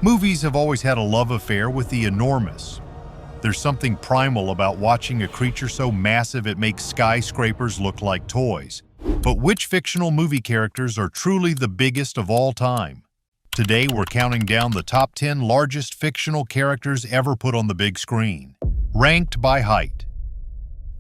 Movies have always had a love affair with the enormous. There's something primal about watching a creature so massive it makes skyscrapers look like toys. But which fictional movie characters are truly the biggest of all time? Today we're counting down the top 10 largest fictional characters ever put on the big screen, ranked by height.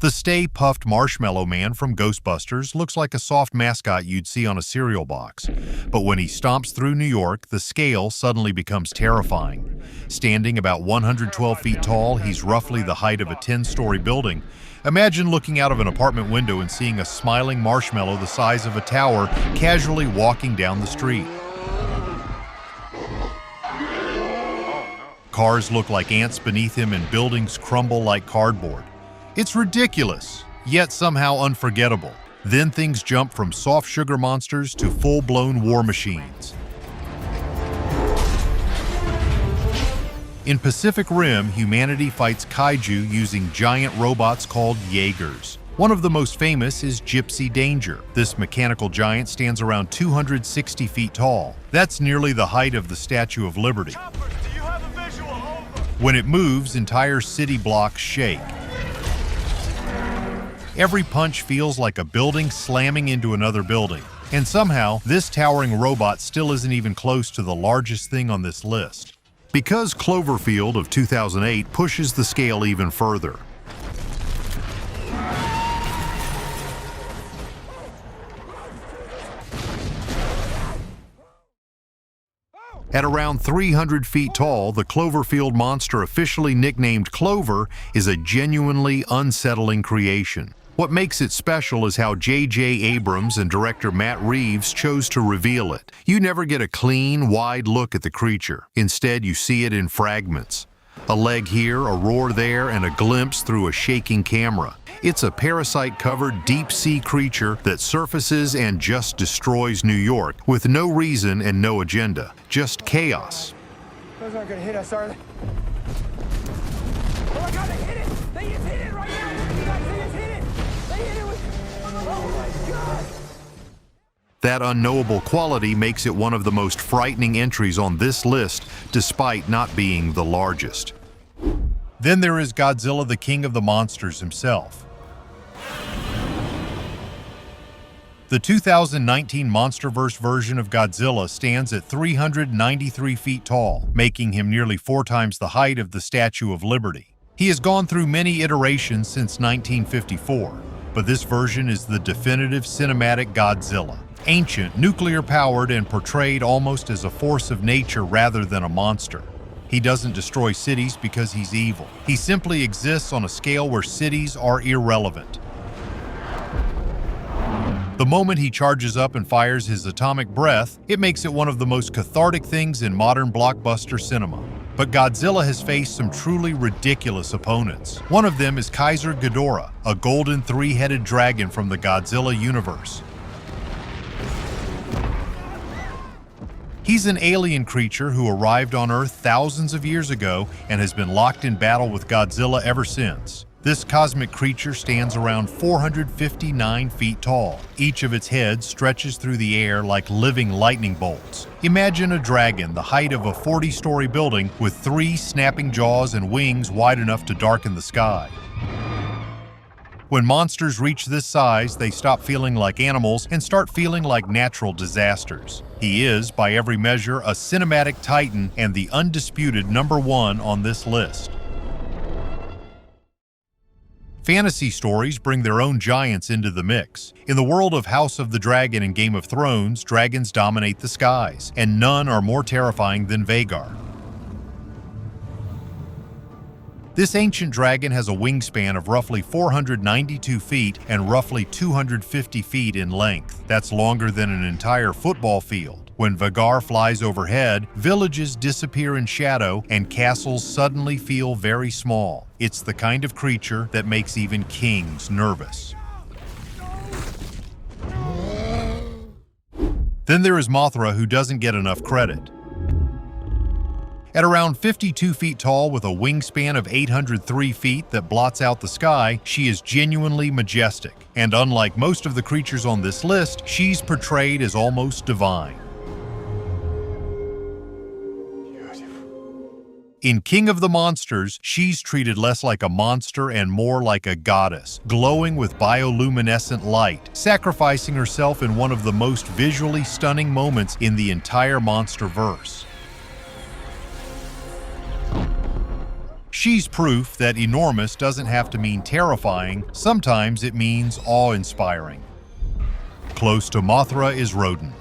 The Stay Puft Marshmallow Man from Ghostbusters looks like a soft mascot you'd see on a cereal box. But when he stomps through New York, the scale suddenly becomes terrifying. Standing about 112 feet tall, he's roughly the height of a 10-story building. Imagine looking out of an apartment window and seeing a smiling marshmallow the size of a tower casually walking down the street. Cars look like ants beneath him and buildings crumble like cardboard. It's ridiculous, yet somehow unforgettable. Then things jump from soft sugar monsters to full-blown war machines. In Pacific Rim, humanity fights kaiju using giant robots called Vhagars. One of the most famous is Gipsy Danger. This mechanical giant stands around 260 feet tall. That's nearly the height of the Statue of Liberty. When it moves, entire city blocks shake. Every punch feels like a building slamming into another building. And somehow, this towering robot still isn't even close to the largest thing on this list. Because Cloverfield of 2008 pushes the scale even further. At around 300 feet tall, the Cloverfield Monster, officially nicknamed Clover, is a genuinely unsettling creation. What makes it special is how J.J. Abrams and director Matt Reeves chose to reveal it. You never get a clean, wide look at the creature. Instead, you see it in fragments. A leg here, a roar there, and a glimpse through a shaking camera. It's a parasite-covered, deep-sea creature that surfaces and just destroys New York with no reason and no agenda, just chaos. Those aren't gonna hit us, are they? Oh my God, they hit it! They just hit it right now! You guys, they just hit it! They hit it with... Oh my God! That unknowable quality makes it one of the most frightening entries on this list, despite not being the largest. Then there is Godzilla, the king of the monsters himself. The 2019 MonsterVerse version of Godzilla stands at 393 feet tall, making him nearly 4 times the height of the Statue of Liberty. He has gone through many iterations since 1954, but this version is the definitive cinematic Godzilla. Ancient, nuclear-powered, and portrayed almost as a force of nature rather than a monster. He doesn't destroy cities because he's evil. He simply exists on a scale where cities are irrelevant. The moment he charges up and fires his atomic breath, it makes it one of the most cathartic things in modern blockbuster cinema. But Godzilla has faced some truly ridiculous opponents. One of them is Keizer Ghidorah, a golden 3-headed dragon from the Godzilla universe. He's an alien creature who arrived on Earth thousands of years ago and has been locked in battle with Godzilla ever since. This cosmic creature stands around 459 feet tall. Each of its heads stretches through the air like living lightning bolts. Imagine a dragon the height of a 40-story building with 3 snapping jaws and wings wide enough to darken the sky. When monsters reach this size, they stop feeling like animals and start feeling like natural disasters. He is, by every measure, a cinematic titan and the undisputed #1 on this list. Fantasy stories bring their own giants into the mix. In the world of House of the Dragon and Game of Thrones, dragons dominate the skies, and none are more terrifying than Vhagar. This ancient dragon has a wingspan of roughly 492 feet and roughly 250 feet in length. That's longer than an entire football field. When Vhagar flies overhead, villages disappear in shadow and castles suddenly feel very small. It's the kind of creature that makes even kings nervous. Then there is Mothra, who doesn't get enough credit. At around 52 feet tall with a wingspan of 803 feet that blots out the sky, she is genuinely majestic. And unlike most of the creatures on this list, she's portrayed as almost divine. Beautiful. In King of the Monsters, she's treated less like a monster and more like a goddess, glowing with bioluminescent light, sacrificing herself in one of the most visually stunning moments in the entire monsterverse. She's proof that enormous doesn't have to mean terrifying, sometimes it means awe-inspiring. Close to Mothra is Rodan.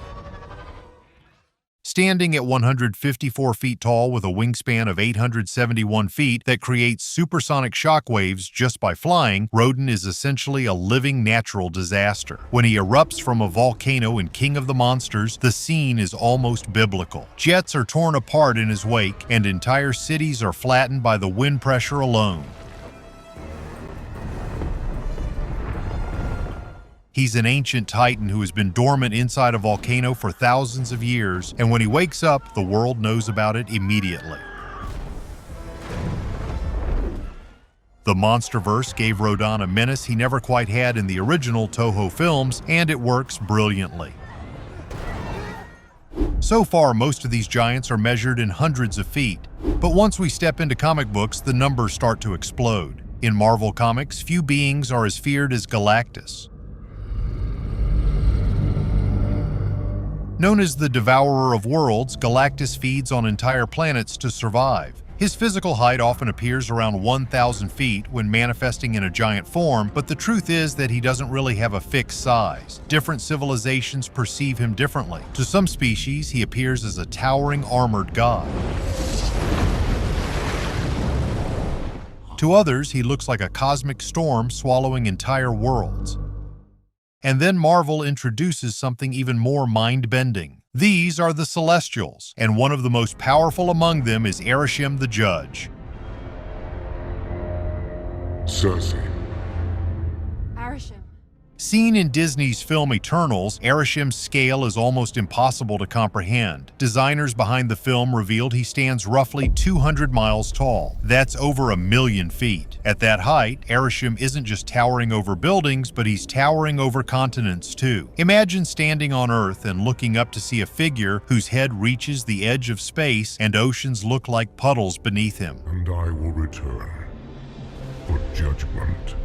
Standing at 154 feet tall with a wingspan of 871 feet that creates supersonic shockwaves just by flying, Rodan is essentially a living natural disaster. When he erupts from a volcano in King of the Monsters, the scene is almost biblical. Jets are torn apart in his wake, and entire cities are flattened by the wind pressure alone. He's an ancient titan who has been dormant inside a volcano for thousands of years, and when he wakes up, the world knows about it immediately. The Monsterverse gave Rodan a menace he never quite had in the original Toho films, and it works brilliantly. So far, most of these giants are measured in hundreds of feet, but once we step into comic books, the numbers start to explode. In Marvel Comics, few beings are as feared as Galactus. Known as the Devourer of Worlds, Galactus feeds on entire planets to survive. His physical height often appears around 1,000 feet when manifesting in a giant form, but the truth is that he doesn't really have a fixed size. Different civilizations perceive him differently. To some species, he appears as a towering armored god. To others, he looks like a cosmic storm swallowing entire worlds. And then Marvel introduces something even more mind-bending. These are the Celestials, and one of the most powerful among them is Arishem the Judge. Cersei. Arishem. Seen in Disney's film Eternals, Arishem's scale is almost impossible to comprehend. Designers behind the film revealed he stands roughly 200 miles tall. That's over 1,000,000 feet. At that height, Arishem isn't just towering over buildings, but he's towering over continents too. Imagine standing on Earth and looking up to see a figure whose head reaches the edge of space and oceans look like puddles beneath him. And I will return for judgment.